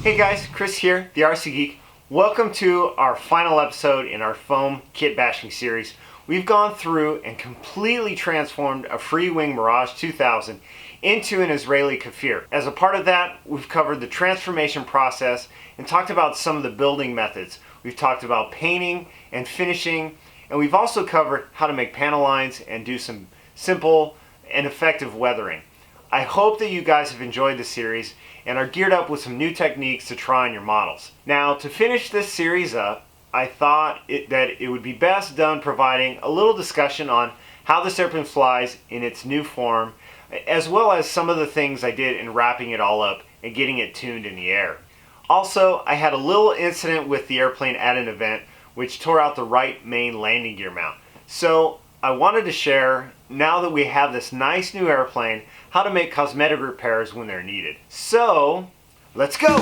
Hey guys, Chris here, the RC Geek. Welcome to our final episode in our foam kit bashing series. We've gone through and completely transformed a free-wing Mirage 2000 into an Israeli Kfir. As a part of that, we've covered the transformation process and talked about some of the building methods. We've talked about painting and finishing, and we've also covered how to make panel lines and do some simple and effective weathering. I hope that you guys have enjoyed the series and are geared up with some new techniques to try on your models. Now, to finish this series up, I thought that it would be best done providing a little discussion on how this airplane flies in its new form, as well as some of the things I did in wrapping it all up and getting it tuned in the air. Also, I had a little incident with the airplane at an event which tore out the right main landing gear mount. So I wanted to share, now that we have this nice new airplane, how to make cosmetic repairs when they're needed. So, let's go!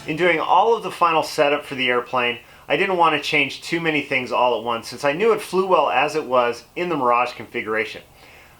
In doing all of the final setup for the airplane, I didn't want to change too many things all at once since I knew it flew well as it was in the Mirage configuration.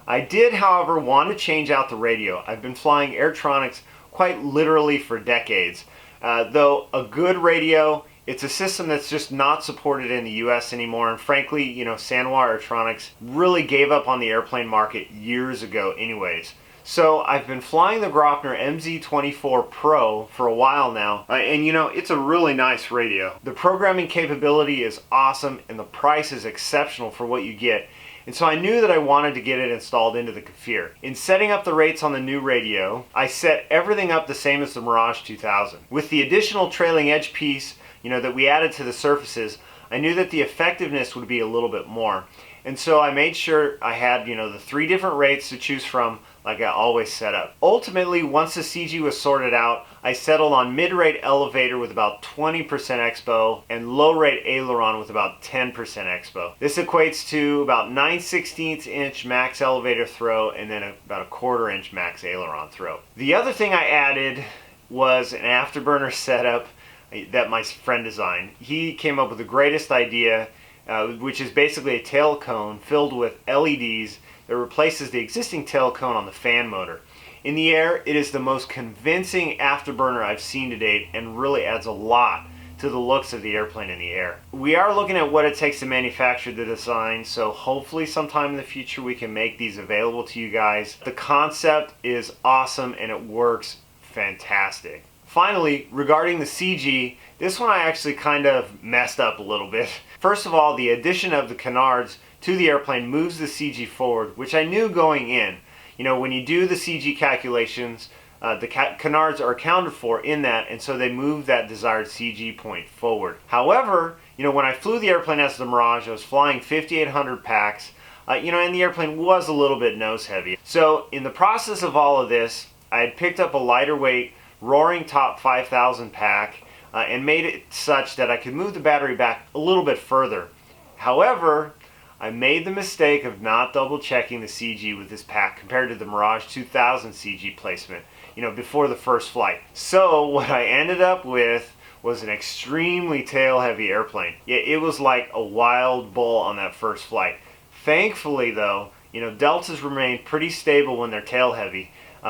I did, however, want to change out the radio. I've been flying Airtronics quite literally for decades. Though a good radio, it's a system that's just not supported in the US anymore, and frankly, Sanwa Airtronics really gave up on the airplane market years ago anyways. So I've been flying the Grosvenor MZ24 Pro for a while now, and it's a really nice radio. The programming capability is awesome and the price is exceptional for what you get. And so I knew that I wanted to get it installed into the Kfir. In setting up the rates on the new radio, I set everything up the same as the Mirage 2000. With the additional trailing edge piece, that we added to the surfaces, I knew that the effectiveness would be a little bit more. And so I made sure I had, the 3 different rates to choose from, like I always set up. Ultimately, once the CG was sorted out, I settled on mid-rate elevator with about 20% expo and low-rate aileron with about 10% expo. This equates to about 9/16 inch max elevator throw and then about a 1/4 inch max aileron throw. The other thing I added was an Afterburners setup that my friend designed. He came up with the greatest idea, which is basically a tail cone filled with LEDs that replaces the existing tail cone on the fan motor. In the air, it is the most convincing afterburner I've seen to date and really adds a lot to the looks of the airplane in the air. We are looking at what it takes to manufacture the design, so hopefully sometime in the future we can make these available to you guys. The concept is awesome and it works fantastic. Finally, regarding the CG, this one I actually kind of messed up a little bit. First of all, the addition of the canards to the airplane moves the CG forward, which I knew going in. When you do the CG calculations, the canards are accounted for in that, and so they move that desired CG point forward. However, when I flew the airplane as the Mirage, I was flying 5,800 packs, and the airplane was a little bit nose heavy. So in the process of all of this, I had picked up a lighter weight Roaring Top 5000 pack and made it such that I could move the battery back a little bit further. However, I made the mistake of not double checking the CG with this pack compared to the Mirage 2000 CG placement, before the first flight. So what I ended up with was an extremely tail heavy airplane. It was like a wild bull on that first flight. Thankfully though, deltas remained pretty stable when they're tail heavy.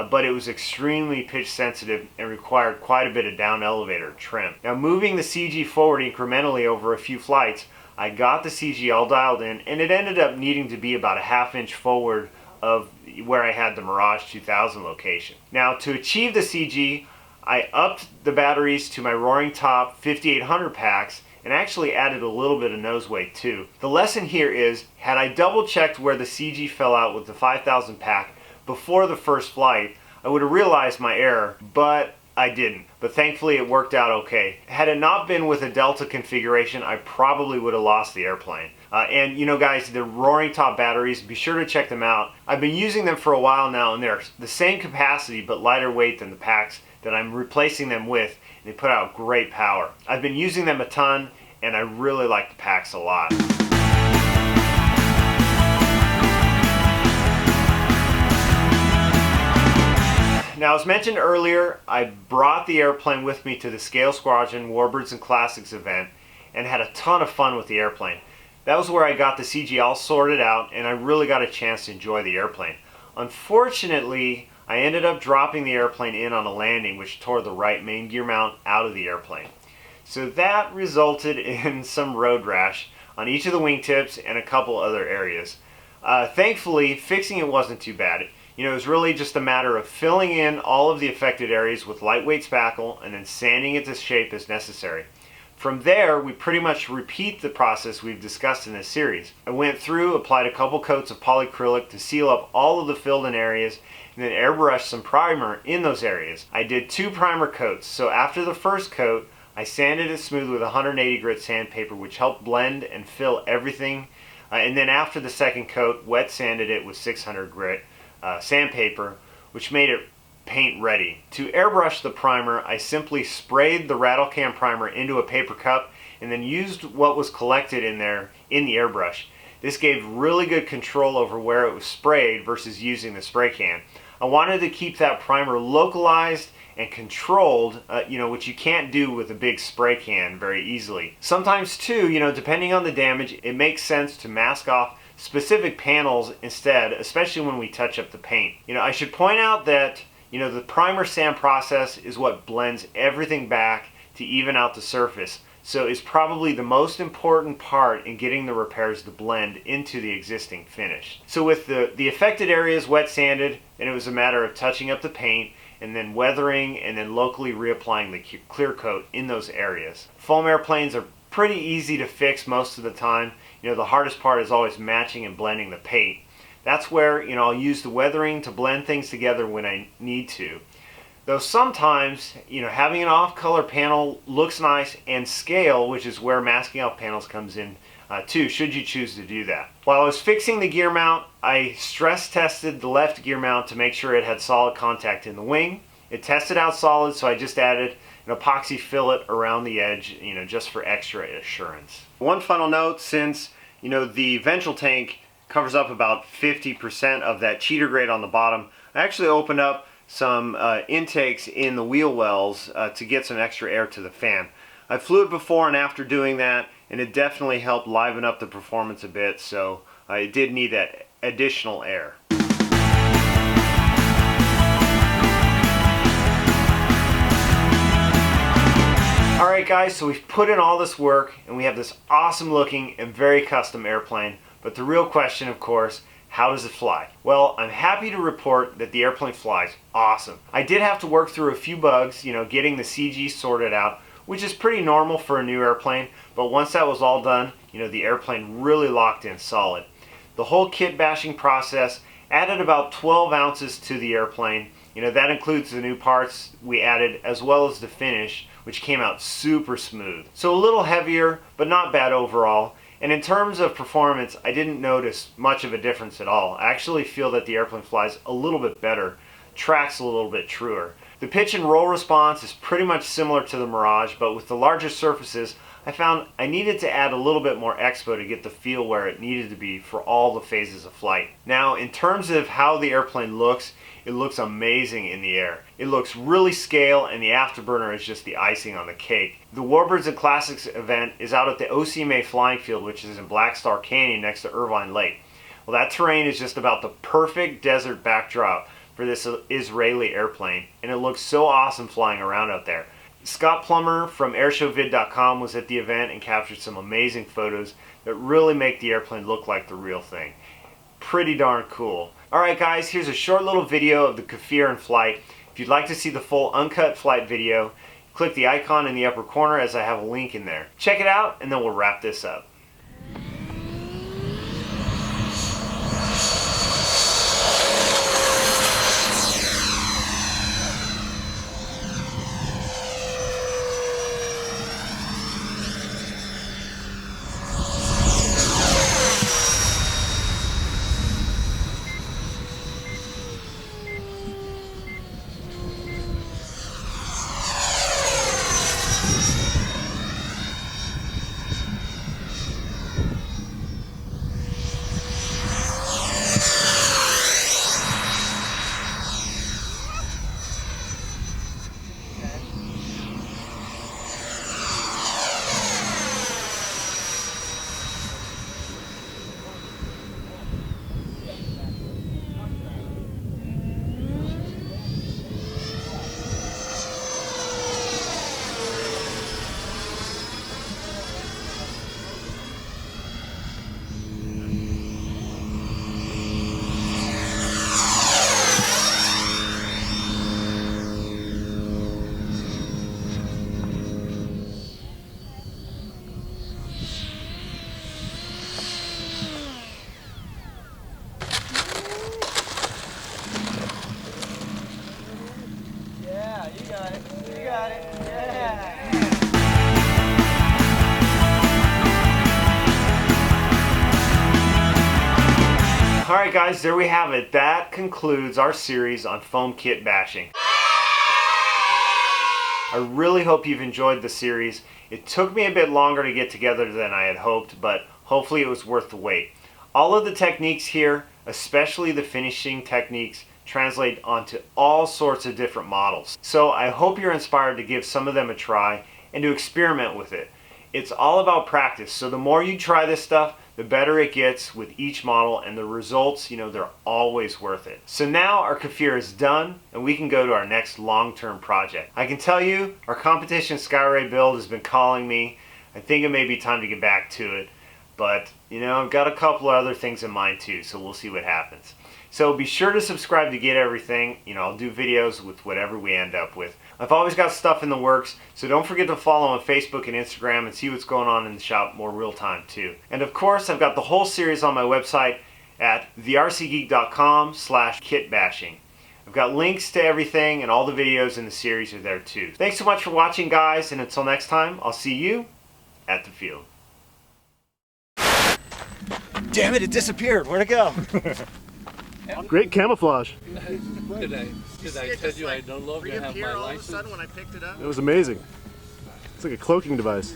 But it was extremely pitch sensitive and required quite a bit of down elevator trim. Now, moving the CG forward incrementally over a few flights, I got the CG all dialed in, and it ended up needing to be about a 1/2 inch forward of where I had the Mirage 2000 location. Now, to achieve the CG, I upped the batteries to my Roaring Top 5800 packs and actually added a little bit of nose weight too. The lesson here is, had I double checked where the CG fell out with the 5000 pack before the first flight, I would have realized my error, but I didn't. But thankfully it worked out okay. Had it not been with a Delta configuration, I probably would have lost the airplane. And guys, the Roaring Top batteries, be sure to check them out. I've been using them for a while now, and they're the same capacity but lighter weight than the packs that I'm replacing them with, and they put out great power. I've been using them a ton, and I really like the packs a lot. Now, as mentioned earlier, I brought the airplane with me to the Scale Squadron Warbirds and Classics event and had a ton of fun with the airplane. That was where I got the CG all sorted out and I really got a chance to enjoy the airplane. Unfortunately, I ended up dropping the airplane in on a landing which tore the right main gear mount out of the airplane. So that resulted in some road rash on each of the wingtips and a couple other areas. Thankfully, fixing it wasn't too bad. It was really just a matter of filling in all of the affected areas with lightweight spackle and then sanding it to shape as necessary. From there, we pretty much repeat the process we've discussed in this series. I went through, applied a couple coats of polyacrylic to seal up all of the filled in areas, and then airbrushed some primer in those areas. I did 2 primer coats, so after the first coat, I sanded it smooth with 180 grit sandpaper, which helped blend and fill everything. And then after the second coat, wet sanded it with 600 grit sandpaper, which made it paint ready. To airbrush the primer, I simply sprayed the rattle can primer into a paper cup and then used what was collected in there in the airbrush. This gave really good control over where it was sprayed versus using the spray can. I wanted to keep that primer localized and controlled, which you can't do with a big spray can very easily. Sometimes too, depending on the damage, it makes sense to mask off specific panels instead, especially when we touch up the paint. I should point out that the primer sand process is what blends everything back to even out the surface. So it's probably the most important part in getting the repairs to blend into the existing finish. So with the affected areas wet sanded, then it was a matter of touching up the paint and then weathering and then locally reapplying the clear coat in those areas. Foam airplanes are pretty easy to fix most of the time. The hardest part is always matching and blending the paint. That's where I'll use the weathering to blend things together when I need to. Though sometimes, having an off-color panel looks nice, and scale, which is where masking off panels comes in too, should you choose to do that. While I was fixing the gear mount, I stress tested the left gear mount to make sure it had solid contact in the wing. It tested out solid, so I just added an epoxy fillet around the edge, just for extra assurance. One final note, since the ventral tank covers up about 50% of that cheater grate on the bottom, I actually opened up some intakes in the wheel wells to get some extra air to the fan. I flew it before and after doing that, and it definitely helped liven up the performance a bit, so it did need that additional air. Alright guys, so we've put in all this work and we have this awesome looking and very custom airplane, but the real question, of course, how does it fly? Well, I'm happy to report that the airplane flies awesome. I did have to work through a few bugs, getting the CG sorted out, which is pretty normal for a new airplane, but once that was all done, the airplane really locked in solid. The whole kit bashing process added about 12 ounces to the airplane. That includes the new parts we added as well as the finish, which came out super smooth. So a little heavier, but not bad overall. And in terms of performance, I didn't notice much of a difference at all. I actually feel that the airplane flies a little bit better, tracks a little bit truer. The pitch and roll response is pretty much similar to the Mirage, but with the larger surfaces, I found I needed to add a little bit more expo to get the feel where it needed to be for all the phases of flight. Now, in terms of how the airplane looks, it looks amazing in the air. It looks really scale, and the Afterburner is just the icing on the cake. The Warbirds and Classics event is out at the OCMA Flying Field, which is in Black Star Canyon next to Irvine Lake. Well, that terrain is just about the perfect desert backdrop for this Israeli airplane, and it looks so awesome flying around out there. Scott Plummer from airshowvid.com was at the event and captured some amazing photos that really make the airplane look like the real thing. Pretty darn cool. Alright guys, here's a short little video of the Kfir in flight. If you'd like to see the full uncut flight video, click the icon in the upper corner as I have a link in there. Check it out and then we'll wrap this up. guys, there we have it. That concludes our series on foam kit bashing. I really hope you've enjoyed the series. It took me a bit longer to get together than I had hoped, but hopefully it was worth the wait. All of the techniques here, especially the finishing techniques, translate onto all sorts of different models. So I hope you're inspired to give some of them a try and to experiment with it. It's all about practice, so the more you try this stuff, the better it gets with each model, and the results, they're always worth it. So now our Kfir is done and we can go to our next long-term project. I can tell you our competition Skyray build has been calling me. I think it may be time to get back to it, but I've got a couple of other things in mind too, so we'll see what happens. So be sure to subscribe to get everything. I'll do videos with whatever we end up with. I've always got stuff in the works, so don't forget to follow on Facebook and Instagram and see what's going on in the shop more real time too. And of course, I've got the whole series on my website at thercgeek.com/kitbashing. I've got links to everything, and all the videos in the series are there too. Thanks so much for watching, guys, and until next time, I'll see you at the field. Damn it, it disappeared. Where'd it go? Great camouflage. Did I tell you I no longer have my license? When I picked it up? It was amazing. It's like a cloaking device.